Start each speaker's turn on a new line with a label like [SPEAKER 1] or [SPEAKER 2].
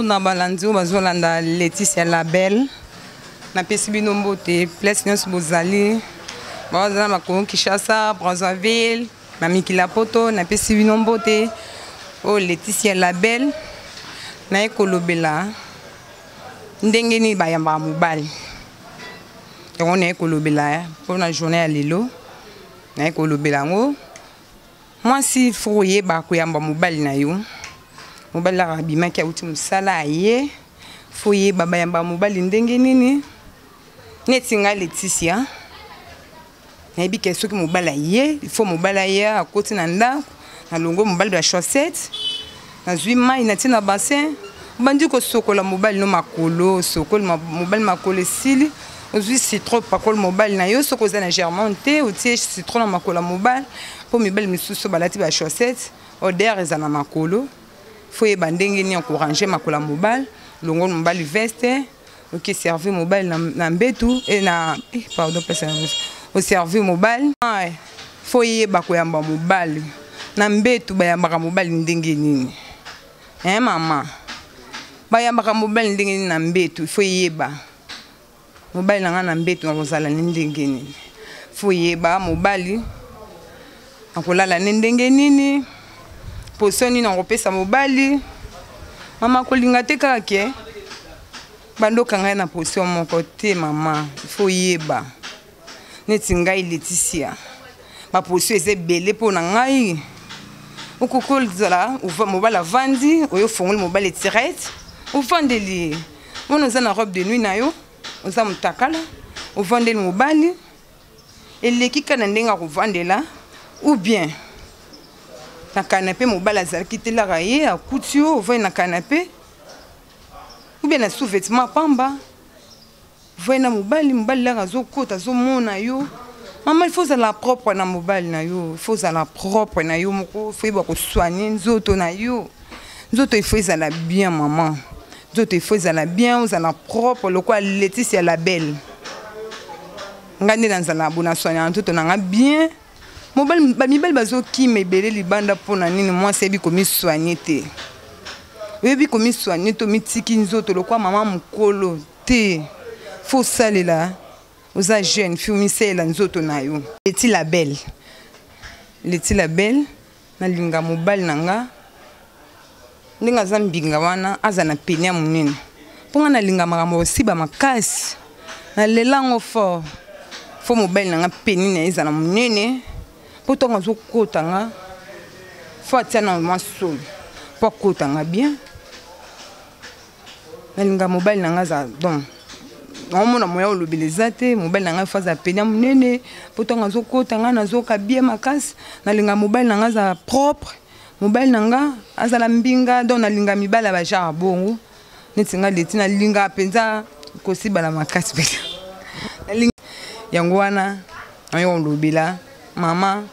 [SPEAKER 1] Na balanzo bazolanda Laetitia Label na pesi bino mbote place nyonso bozali bazala makongo Kinshasa Brazzaville na Mikila Poto na pesi bino mbote o Laetitia Label na ekolobela ndenge ni bayamba mobali yango na ekolobela pona journée ya lelo na ekolobela ngo mwasi foye ba koyamba mobali na yo mobali la rabima ki auti musala ye foye baba yamba mobali ndenge nini netinga Laetitia na yebi ke soki mobali ye il faut mobali ye akoti na ndako na longo mobali ba chaussette na zui mai na tina bassin bandi ko sokola mobali no makolo sokola mobali makolo sili ozui citron pakol mobali na yo soko za na germonté outie citron na makola mobali po mibali misusu balati ba chaussette odeur za na makolo foye bandenge ni encourager makola mobile longo mobile veste OK servir mobile na mbetu et na pardon pas service au servir mobile foye bakoyamba mobile na mbetu bayamba mobile ndenge nini mama bayamba mobile ndenge nini na mbetu foye ba mobile na mbetu na kozala ndenge nini foye ba mobile akolala ndenge nini posoni na kopesa mobali mama kolinga te kake bandoka ngai na position moko te mama faut yeba neti ngai Laetitia ba position eze belé pona ngai okokol zala uva mobali avandi oyo fongoli mobali tirette ufandeli ono za na robe de nuit na yo oza mutakala uvandeli mobali eleki kana ndenga kovandela ou bien na canapé mobile azalaki te la raye à couture voyez na canapé ou bien na sous-vêtement pamba voyez na mobile la razo kota zo mona yo maman il faut la propre na mobile na yo il faut la propre na yo moko faut ba ko soigner nzoto na yo nzoto il faut la bien maman nzoto il faut la bien vous la propre le quoi Laetitia Label ngande dans la bonne soigner nzoto na bien mobile bamibel bazo ki mebele libanda pona nini moi sebi komi soigner te webi komi soigner to mitiki nzoto lokwa mama mukolo te faut salela oza jeune fille misela nzoto na yo Laetitia Label na linga mobile nanga ndinga zambinga wana azana penia munene ponga na linga makambo siba makasi na lelango fort faut mobile nanga penine ezana munene pourtant on kotanga faut tiana moi sol pour kotanga bien nalinga mobile nanga za donc on moya olobilezate mobile nanga faza penya munene pourtant on kotanga nazoka bien makasi nalinga mobile nanga za propre mobile nanga azala mbinga donc nalinga mibala ba genre bongo netinga Laetitia nalinga penza kosibala makasi nalinga yango wana ayo olobila mama